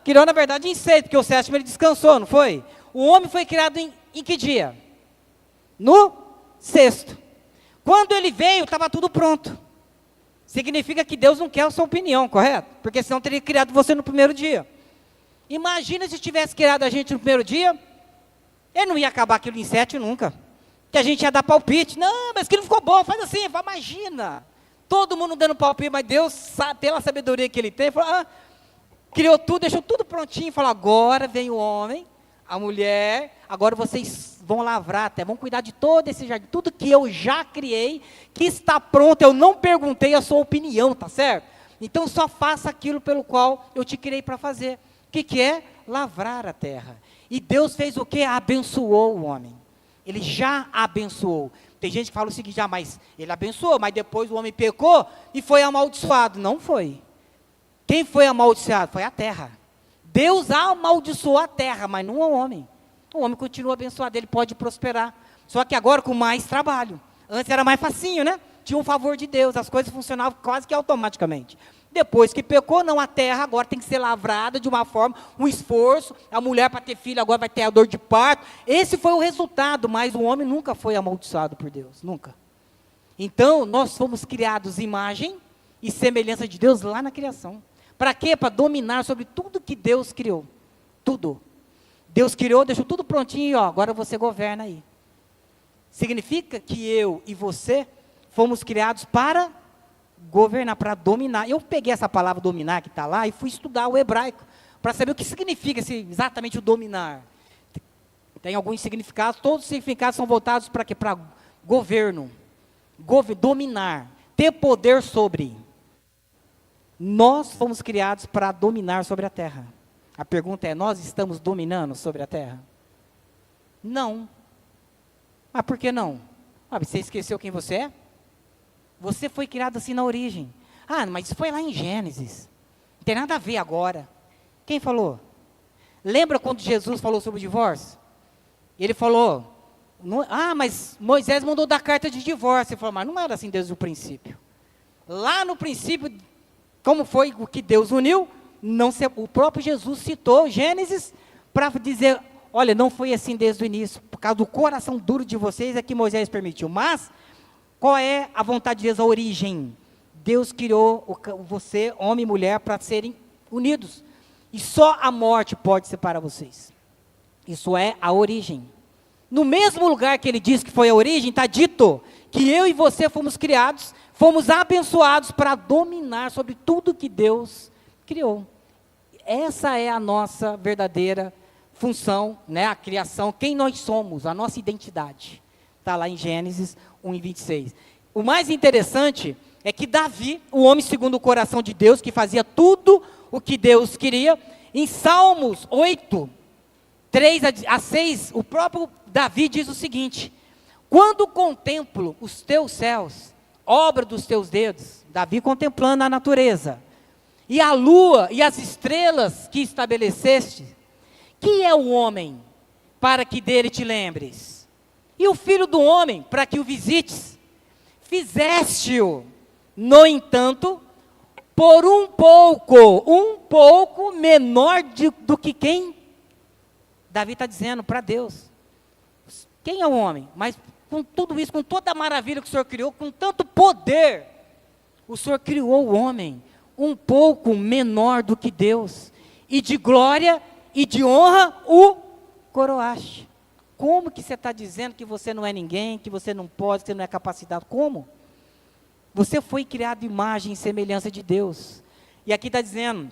Criou, na verdade, em 6, porque o 7º ele descansou, não foi? O homem foi criado em que dia? No 6º. Quando ele veio, estava tudo pronto. Significa que Deus não quer a sua opinião, correto? Porque senão teria criado você no primeiro dia. Imagina se tivesse criado a gente no primeiro dia, ele não ia acabar aquilo em 7 nunca. Que a gente ia dar palpite. Não, mas aquilo ficou bom, faz assim, imagina. Todo mundo dando palpite, mas Deus, pela sabedoria que Ele tem, falou, criou tudo, deixou tudo prontinho, falou, agora vem o homem, a mulher, agora vocês vão lavrar até, vão cuidar de todo esse jardim, tudo que eu já criei, que está pronto, eu não perguntei a sua opinião, tá certo? Então só faça aquilo pelo qual eu te criei para fazer. O que é? Lavrar a terra. E Deus fez o quê? Abençoou o homem. Ele já abençoou. Tem gente que fala o seguinte, mas ele abençoou, mas depois o homem pecou e foi amaldiçoado. Não foi. Quem foi amaldiçoado? Foi a terra. Deus amaldiçoou a terra, mas não o homem. O homem continua abençoado, ele pode prosperar. Só que agora com mais trabalho. Antes era mais facinho, né? Tinha um favor de Deus, as coisas funcionavam quase que automaticamente. Depois que pecou, não, a terra agora tem que ser lavrada de uma forma, um esforço, a mulher para ter filho agora vai ter a dor de parto. Esse foi o resultado, mas o homem nunca foi amaldiçoado por Deus, nunca. Então, nós fomos criados imagem e semelhança de Deus lá na criação. Para quê? Para dominar sobre tudo que Deus criou. Tudo. Deus criou, deixou tudo prontinho, agora você governa aí. Significa que eu e você fomos criados para governar, para dominar. Eu peguei essa palavra dominar que está lá e fui estudar o hebraico, para saber o que significa exatamente o dominar. Tem alguns significados, todos os significados são voltados para quê? Para governo, dominar, ter poder sobre. Nós fomos criados para dominar sobre a terra. A pergunta é, nós estamos dominando sobre a terra? Não. Mas por que não? Você esqueceu quem você é? Você foi criado assim na origem. Mas isso foi lá em Gênesis. Não tem nada a ver agora. Quem falou? Lembra quando Jesus falou sobre o divórcio? Ele falou, mas Moisés mandou dar carta de divórcio. Ele falou, mas não era assim desde o princípio. Lá no princípio, como foi o que Deus uniu, o próprio Jesus citou Gênesis para dizer, olha, não foi assim desde o início. Por causa do coração duro de vocês é que Moisés permitiu. Mas qual é a vontade de Deus, a origem? Deus criou você, homem e mulher, para serem unidos. E só a morte pode separar vocês. Isso é a origem. No mesmo lugar que ele diz que foi a origem, está dito que eu e você fomos criados, fomos abençoados para dominar sobre tudo que Deus criou. Essa é a nossa verdadeira função, a criação, quem nós somos, a nossa identidade. Está lá em Gênesis 1:26. O mais interessante é que Davi, o homem segundo o coração de Deus, que fazia tudo o que Deus queria, em Salmos 8, 3-6, o próprio Davi diz o seguinte, quando contemplo os teus céus, obra dos teus dedos, Davi contemplando a natureza, e a lua e as estrelas que estabeleceste, que é o homem para que dele te lembres? E o filho do homem, para que o visites, fizeste-o, no entanto, por um pouco menor do que quem? Davi está dizendo para Deus, quem é o homem? Mas com tudo isso, com toda a maravilha que o Senhor criou, com tanto poder, o Senhor criou o homem um pouco menor do que Deus, e de glória e de honra o coroaste. Como que você está dizendo que você não é ninguém, que você não pode, que você não é capacitado? Como? Você foi criado imagem e semelhança de Deus. E aqui está dizendo,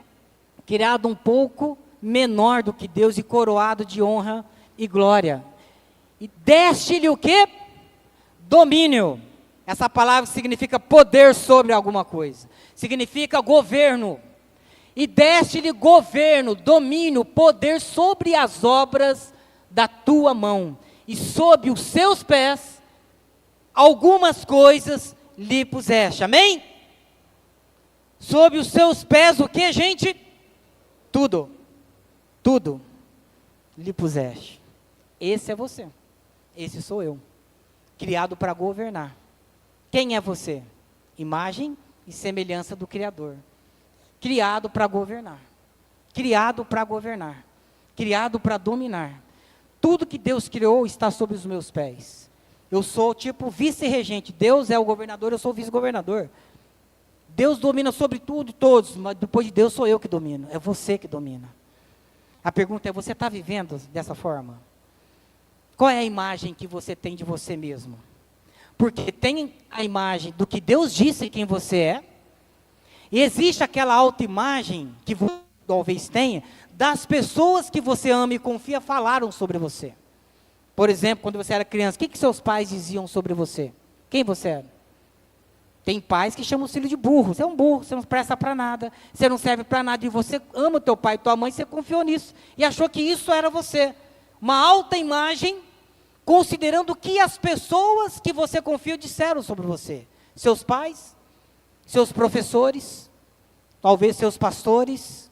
criado um pouco menor do que Deus e coroado de honra e glória. E deste-lhe o quê? Domínio. Essa palavra significa poder sobre alguma coisa. Significa governo. E deste-lhe governo, domínio, poder sobre as obras da tua mão. E sob os seus pés, algumas coisas lhe puseste. Amém? Sob os seus pés, o que, gente? Tudo. Tudo lhe puseste. Esse é você. Esse sou eu. Criado para governar. Quem é você? Imagem e semelhança do Criador. Criado para governar. Criado para governar. Criado para dominar. Tudo que Deus criou está sob os meus pés. Eu sou tipo vice-regente. Deus é o governador, eu sou o vice-governador. Deus domina sobre tudo e todos, mas depois de Deus sou eu que domino. É você que domina. A pergunta é, você está vivendo dessa forma? Qual é a imagem que você tem de você mesmo? Porque tem a imagem do que Deus disse quem você é, e existe aquela autoimagem que você talvez tenha, das pessoas que você ama e confia falaram sobre você. Por exemplo, quando você era criança, o que seus pais diziam sobre você? Quem você era? Tem pais que chamam o filho de burro. Você é um burro, você não presta para nada, você não serve para nada, e você ama o teu pai e tua mãe, você confiou nisso, e achou que isso era você. Uma alta imagem, considerando o que as pessoas que você confia disseram sobre você. Seus pais, seus professores, talvez seus pastores,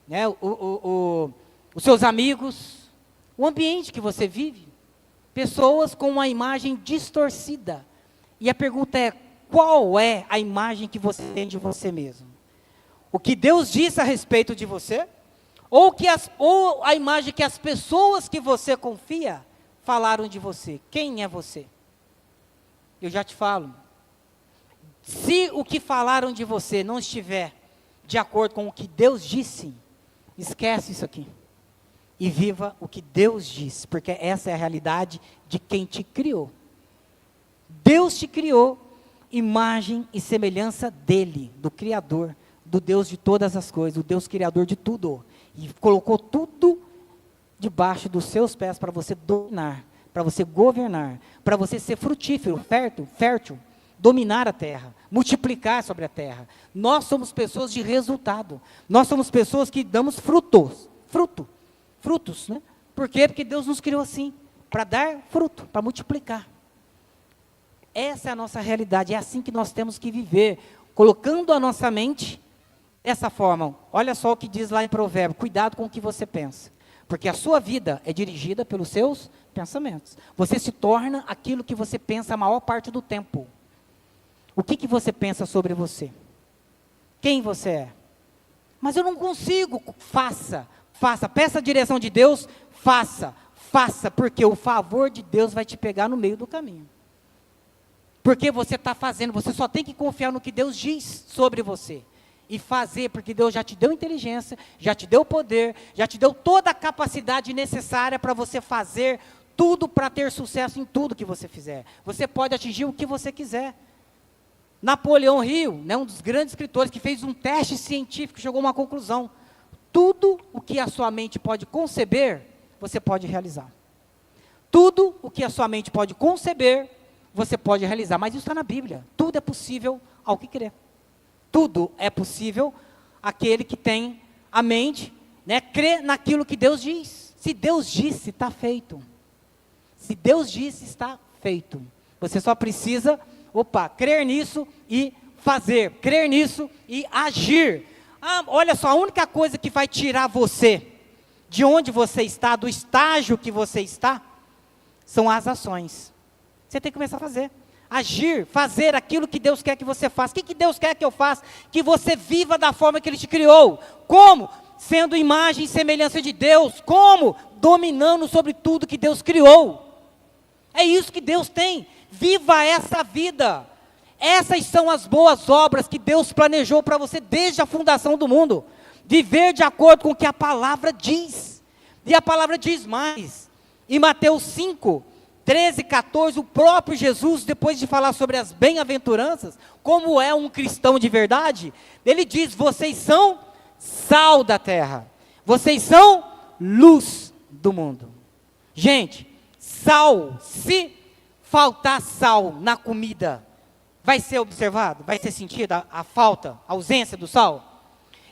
né, os seus amigos, o ambiente que você vive. Pessoas com uma imagem distorcida. E a pergunta é, qual é a imagem que você tem de você mesmo? O que Deus disse a respeito de você? Ou a imagem que as pessoas que você confia falaram de você? Quem é você? Eu já te falo. Se o que falaram de você não estiver de acordo com o que Deus disse, esquece isso aqui. E viva o que Deus disse, porque essa é a realidade de quem te criou. Deus te criou, imagem e semelhança dele, do Criador, do Deus de todas as coisas, do Deus Criador de tudo. E colocou tudo debaixo dos seus pés para você dominar, para você governar, para você ser frutífero, fértil, dominar a terra, multiplicar sobre a terra. Nós somos pessoas de resultado. Nós somos pessoas que damos frutos, né? Por quê? Porque Deus nos criou assim, para dar fruto, para multiplicar. Essa é a nossa realidade, é assim que nós temos que viver, colocando a nossa mente dessa forma. Olha só o que diz lá em Provérbios, cuidado com o que você pensa, porque a sua vida é dirigida pelos seus pensamentos. Você se torna aquilo que você pensa a maior parte do tempo. O que você pensa sobre você? Quem você é? Mas eu não consigo. Faça, peça a direção de Deus, faça, porque o favor de Deus vai te pegar no meio do caminho. Porque você está fazendo, você só tem que confiar no que Deus diz sobre você. E fazer, porque Deus já te deu inteligência, já te deu poder, já te deu toda a capacidade necessária para você fazer tudo, para ter sucesso em tudo que você fizer. Você pode atingir o que você quiser. Napoleão Hill, né, um dos grandes escritores, que fez um teste científico, chegou a uma conclusão. Tudo o que a sua mente pode conceber, você pode realizar. Tudo o que a sua mente pode conceber, você pode realizar. Mas isso está na Bíblia. Tudo é possível ao que crer. Tudo é possível àquele que tem a mente, né, crê naquilo que Deus diz. Se Deus disse, está feito. Se Deus disse, está feito. Você só precisa, crer nisso e fazer. Crer nisso e agir. Olha só, a única coisa que vai tirar você de onde você está, do estágio que você está, são as ações. Você tem que começar a fazer. Agir, fazer aquilo que Deus quer que você faça. O que Deus quer que eu faça? Que você viva da forma que Ele te criou. Como? sendo imagem e semelhança de Deus. Como? Dominando sobre tudo que Deus criou. É isso que Deus tem. Viva essa vida. Essas são as boas obras que Deus planejou para você desde a fundação do mundo. Viver de acordo com o que a palavra diz. E a palavra diz mais. Em Mateus 5, 13, 14, o próprio Jesus, depois de falar sobre as bem-aventuranças, como é um cristão de verdade, ele diz: vocês são sal da terra. Vocês são luz do mundo. Gente, sal, se faltar sal na comida, vai ser observado? Vai ser sentida a falta, a ausência do sal?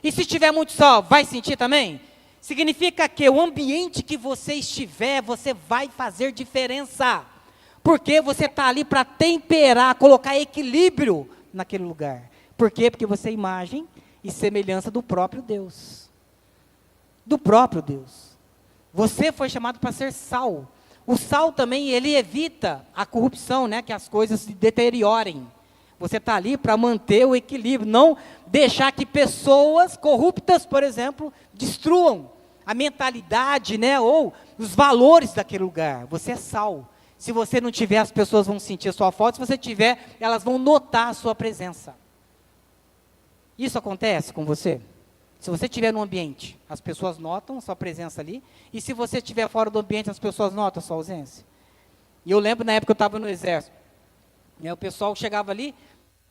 E se tiver muito sal, vai sentir também? Significa que o ambiente que você estiver, você vai fazer diferença. Porque você está ali para temperar, colocar equilíbrio naquele lugar. Por quê? Porque você é imagem e semelhança do próprio Deus. Do próprio Deus. Você foi chamado para ser sal. O sal também, ele evita a corrupção, né? Que as coisas se deteriorem. Você está ali para manter o equilíbrio, não deixar que pessoas corruptas, por exemplo, destruam a mentalidade, né, ou os valores daquele lugar. Você é sal. Se você não tiver, as pessoas vão sentir a sua falta. Se você tiver, elas vão notar a sua presença. Isso acontece com você? Se você estiver no ambiente, as pessoas notam a sua presença ali. E se você estiver fora do ambiente, as pessoas notam a sua ausência. E eu lembro na época que eu estava no exército. O pessoal chegava ali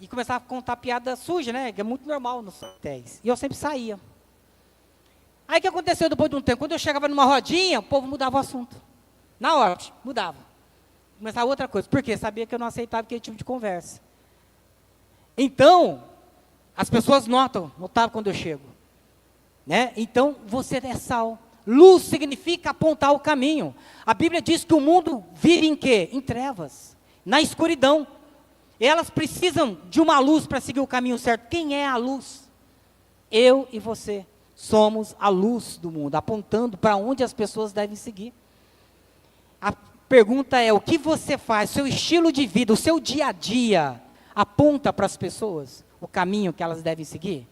e começava a contar piada suja, né? Que é muito normal nos hotéis. E eu sempre saía. Aí o que aconteceu depois de um tempo? Quando eu chegava numa rodinha, o povo mudava o assunto. Na hora, mudava. Começava outra coisa. Por quê? Sabia que eu não aceitava aquele tipo de conversa. Então, as pessoas notavam quando eu chego. Né? Então, você é sal. Luz significa apontar o caminho. A Bíblia diz que o mundo vive em quê? Em trevas. Na escuridão. Elas precisam de uma luz para seguir o caminho certo. Quem é a luz? Eu e você. Somos a luz do mundo, apontando para onde as pessoas devem seguir. A pergunta é: o que você faz? Seu estilo de vida, o seu dia a dia, aponta para as pessoas o caminho que elas devem seguir?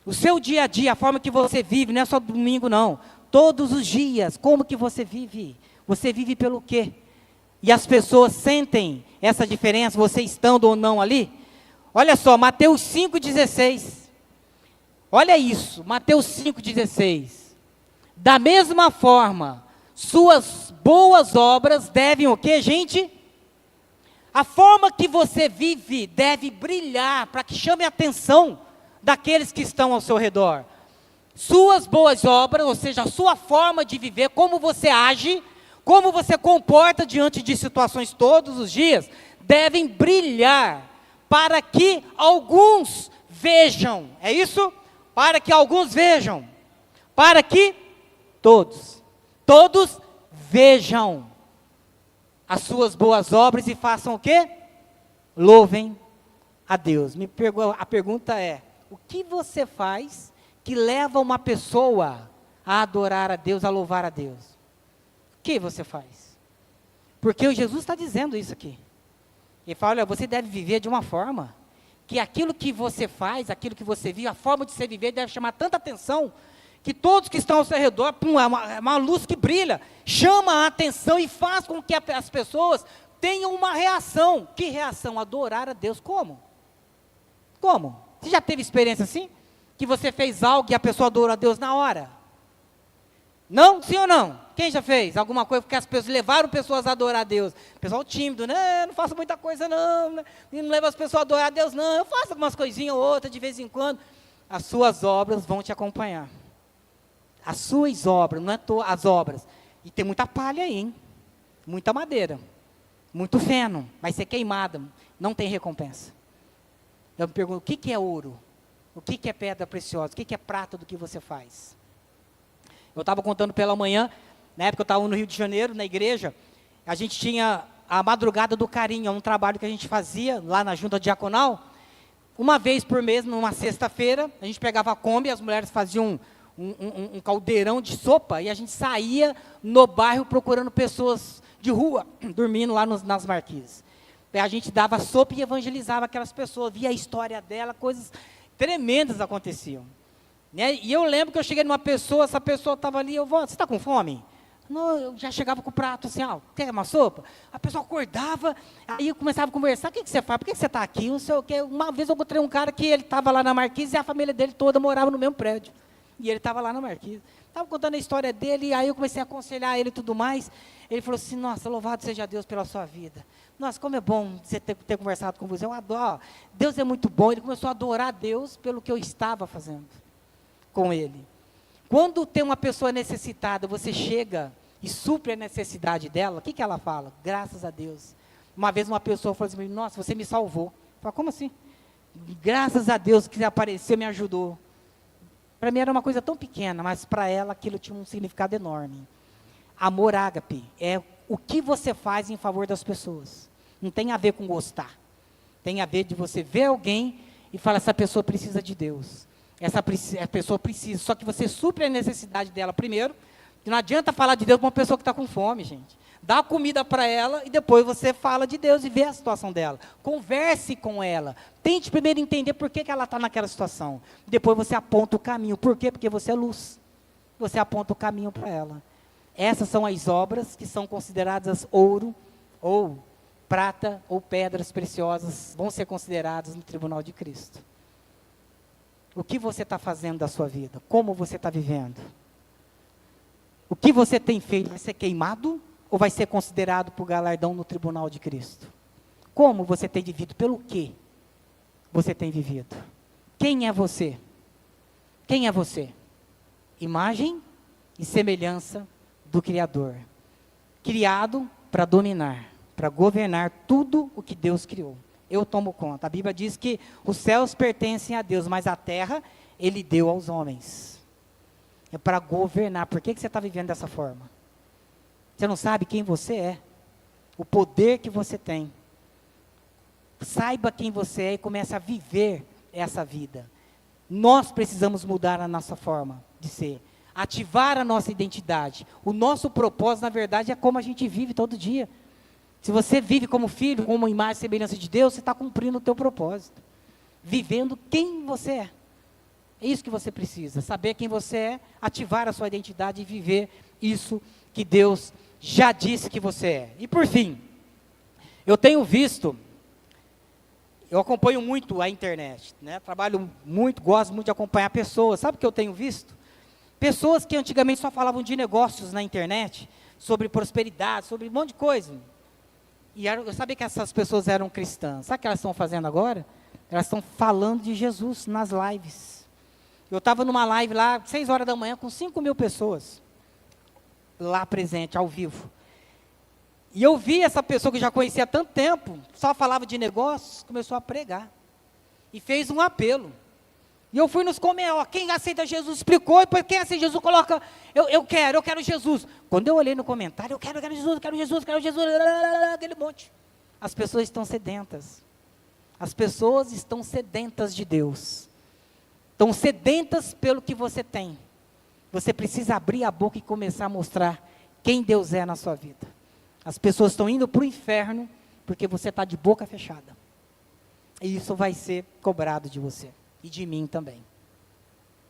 O seu dia a dia, a forma que você vive, não é só domingo não. Todos os dias, como que você vive? Você vive pelo quê? E as pessoas sentem essa diferença, você estando ou não ali? Olha só, Mateus 5,16. Olha isso, Mateus 5,16. Da mesma forma, suas boas obras devem o quê, gente? A forma que você vive deve brilhar para que chame a atenção daqueles que estão ao seu redor. Suas boas obras, ou seja, a sua forma de viver, como você age, como você comporta diante de situações todos os dias, devem brilhar para que alguns vejam. É isso? Para que alguns vejam, para que todos vejam as suas boas obras e façam o quê? Louvem a Deus. A pergunta é: o que você faz que leva uma pessoa a adorar a Deus, a louvar a Deus? O que você faz? Porque o Jesus está dizendo isso aqui. Ele fala: olha, você deve viver de uma forma que aquilo que você faz, aquilo que você vive, a forma de você viver deve chamar tanta atenção, que todos que estão ao seu redor, é uma luz que brilha, chama a atenção e faz com que as pessoas tenham uma reação. Que reação? Adorar a Deus. Como? Como? Você já teve experiência assim? Que você fez algo e a pessoa adorou a Deus na hora? Não? Sim ou não? Quem já fez alguma coisa porque as pessoas levaram pessoas a adorar a Deus? Pessoal tímido, né? Eu não faço muita coisa não, né? Não levo as pessoas a adorar a Deus não, eu faço algumas coisinhas ou outras de vez em quando. As suas obras vão te acompanhar. As suas obras, não é as obras. E tem muita palha aí, hein? Muita madeira, muito feno, vai ser queimada, não tem recompensa. Eu me pergunto: o que é ouro? O que é pedra preciosa? O que é prata do que você faz? Eu estava contando pela manhã, na época eu estava no Rio de Janeiro, na igreja, a gente tinha a madrugada do carinho, um trabalho que a gente fazia lá na junta diaconal. Uma vez por mês, numa sexta-feira, a gente pegava a Kombi, as mulheres faziam um caldeirão de sopa, e a gente saía no bairro procurando pessoas de rua, dormindo lá nas marquises. A gente dava sopa e evangelizava aquelas pessoas, via a história dela, coisas tremendas aconteciam. Né? E eu lembro que eu cheguei numa pessoa, essa pessoa estava ali, você está com fome? Não, eu já chegava com o prato assim, quer uma sopa? A pessoa acordava, aí eu começava a conversar, o que você faz? Por que você está aqui? Não sei o quê. Uma vez eu encontrei um cara que ele estava lá na Marquise e a família dele toda morava no mesmo prédio. E ele estava lá na Marquise. Estava contando a história dele, e aí eu comecei a aconselhar ele e tudo mais. Ele falou assim, nossa, louvado seja Deus pela sua vida. Nossa, como é bom você ter conversado com você. Eu adoro, Deus é muito bom. Ele começou a adorar Deus pelo que eu estava fazendo com ele. Quando tem uma pessoa necessitada, você chega e supre a necessidade dela, o que ela fala? Graças a Deus. Uma vez uma pessoa falou assim, nossa, você me salvou. Eu falei, como assim? Graças a Deus que apareceu, me ajudou. Para mim era uma coisa tão pequena, mas para ela aquilo tinha um significado enorme. Amor ágape é o que você faz em favor das pessoas. Não tem a ver com gostar. Tem a ver de você ver alguém e falar, essa pessoa precisa de Deus. Essa pessoa precisa, só que você supre a necessidade dela primeiro. Não adianta falar de Deus para uma pessoa que está com fome, gente. Dá comida para ela e depois você fala de Deus e vê a situação dela. Converse com ela. Tente primeiro entender por que ela está naquela situação. Depois você aponta o caminho. Por quê? Porque você é luz. Você aponta o caminho para ela. Essas são as obras que são consideradas ouro, ou prata, ou pedras preciosas, vão ser consideradas no tribunal de Cristo. O que você está fazendo da sua vida? Como você está vivendo? O que você tem feito vai ser queimado ou vai ser considerado por galardão no tribunal de Cristo? Como você tem vivido? Pelo que você tem vivido? Quem é você? Quem é você? Imagem e semelhança do Criador. Criado para dominar, para governar tudo o que Deus criou. Eu tomo conta. A Bíblia diz que os céus pertencem a Deus, mas a terra Ele deu aos homens. É para governar. Por que você está vivendo dessa forma? Você não sabe quem você é. O poder que você tem. Saiba quem você é e comece a viver essa vida. Nós precisamos mudar a nossa forma de ser. Ativar a nossa identidade. O nosso propósito, na verdade, é como a gente vive todo dia. Se você vive como filho, como imagem e semelhança de Deus, você está cumprindo o teu propósito. Vivendo quem você é. É isso que você precisa. Saber quem você é, ativar a sua identidade e viver isso que Deus já disse que você é. E por fim, eu tenho visto, eu acompanho muito a internet, né? Trabalho muito, gosto muito de acompanhar pessoas. Sabe o que eu tenho visto? Pessoas que antigamente só falavam de negócios na internet, sobre prosperidade, sobre um monte de coisa. E eu sabia que essas pessoas eram cristãs. Sabe o que elas estão fazendo agora? Elas estão falando de Jesus nas lives. Eu estava numa live lá, 6 horas da manhã, com 5.000 pessoas. Lá presente, ao vivo. E eu vi essa pessoa que eu já conhecia há tanto tempo, só falava de negócios, começou a pregar. E fez um apelo. E eu fui nos comentários, quem aceita Jesus, explicou, e depois quem aceita Jesus coloca, eu quero Jesus. Quando eu olhei no comentário, eu quero Jesus, aquele monte. As pessoas estão sedentas. As pessoas estão sedentas de Deus. Estão sedentas pelo que você tem. Você precisa abrir a boca e começar a mostrar quem Deus é na sua vida. As pessoas estão indo para o inferno, porque você está de boca fechada. E isso vai ser cobrado de você. E de mim também.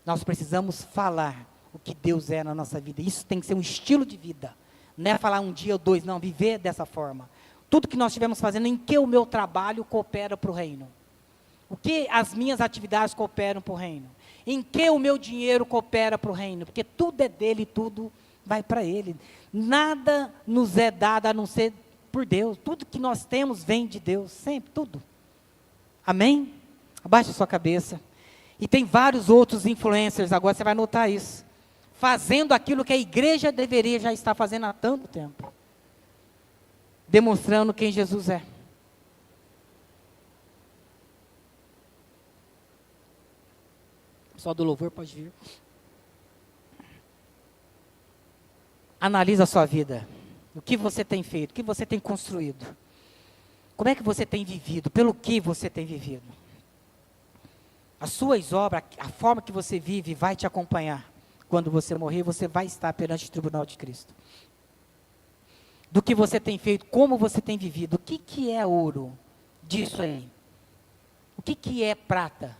Nós precisamos falar o que Deus é na nossa vida. Isso tem que ser um estilo de vida. Não é falar um dia ou dois, não. Viver dessa forma. Tudo que nós estivermos fazendo, em que o meu trabalho coopera para o reino. O que as minhas atividades cooperam para o reino. Em que o meu dinheiro coopera para o reino. Porque tudo é dele, tudo vai para ele. Nada nos é dado a não ser por Deus. Tudo que nós temos vem de Deus. Sempre, tudo. Amém? Abaixe a sua cabeça. E tem vários outros influencers, agora você vai notar isso. Fazendo aquilo que a igreja deveria já estar fazendo há tanto tempo. Demonstrando quem Jesus é. Pessoal do louvor pode vir. Analisa a sua vida. O que você tem feito, o que você tem construído. Como é que você tem vivido, pelo que você tem vivido. As suas obras, a forma que você vive vai te acompanhar. Quando você morrer, você vai estar perante o tribunal de Cristo. Do que você tem feito, como você tem vivido. O que é ouro disso aí? O que é prata?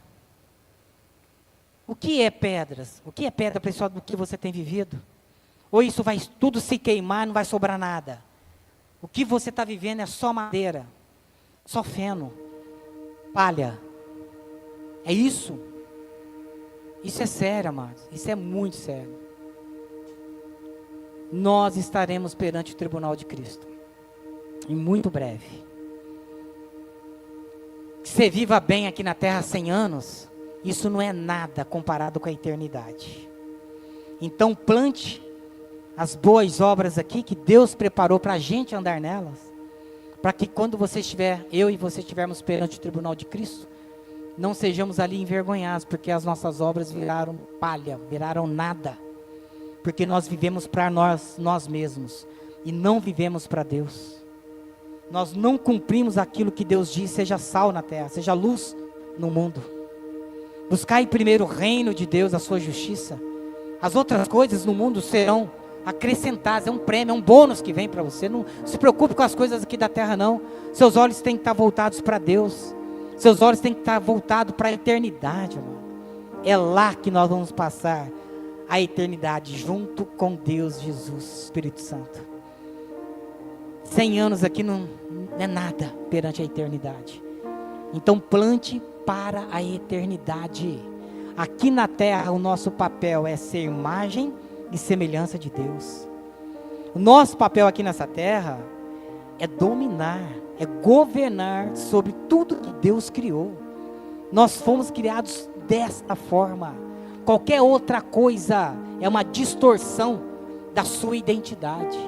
O que é pedras? O que é pedra, pessoal, do que você tem vivido? Ou isso vai tudo se queimar, não vai sobrar nada? O que você está vivendo é só madeira, só feno, palha. É isso? Isso é sério, amados. Isso é muito sério. Nós estaremos perante o tribunal de Cristo. Em muito breve. Que você viva bem aqui na terra 100 anos, isso não é nada comparado com a eternidade. Então plante as boas obras aqui que Deus preparou para a gente andar nelas. Para que quando você estiver, eu e você estivermos perante o tribunal de Cristo, não sejamos ali envergonhados, porque as nossas obras viraram palha, viraram nada. Porque nós vivemos para nós mesmos, e não vivemos para Deus. Nós não cumprimos aquilo que Deus diz, seja sal na terra, seja luz no mundo. Buscai primeiro o reino de Deus, a sua justiça. As outras coisas no mundo serão acrescentadas, é um prêmio, é um bônus que vem para você. Não se preocupe com as coisas aqui da terra não. Seus olhos têm que estar voltados para Deus. Seus olhos têm que estar voltados para a eternidade, irmão. É lá que nós vamos passar a eternidade, junto com Deus, Jesus, Espírito Santo. 100 anos aqui não é nada perante a eternidade. Então plante para a eternidade. Aqui na terra o nosso papel é ser imagem e semelhança de Deus. O nosso papel aqui nessa terra é dominar, é governar sobre tudo que Deus criou. Nós fomos criados desta forma. Qualquer outra coisa é uma distorção da sua identidade.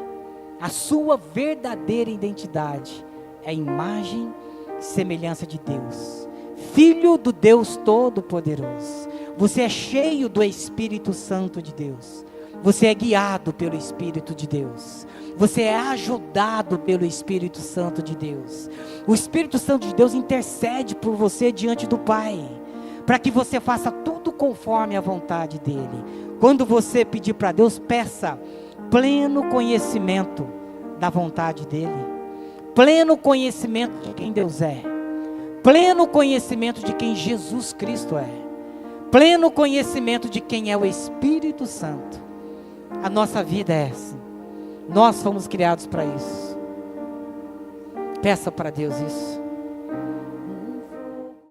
A sua verdadeira identidade é a imagem e semelhança de Deus. Filho do Deus Todo-Poderoso. Você é cheio do Espírito Santo de Deus. Você é guiado pelo Espírito de Deus. Você é ajudado pelo Espírito Santo de Deus. O Espírito Santo de Deus intercede por você diante do Pai, para que você faça tudo conforme a vontade dEle. Quando você pedir para Deus, peça pleno conhecimento da vontade dEle, pleno conhecimento de quem Deus é, pleno conhecimento de quem Jesus Cristo é, pleno conhecimento de quem é o Espírito Santo. A nossa vida é essa. Nós fomos criados para isso. Peça para Deus isso.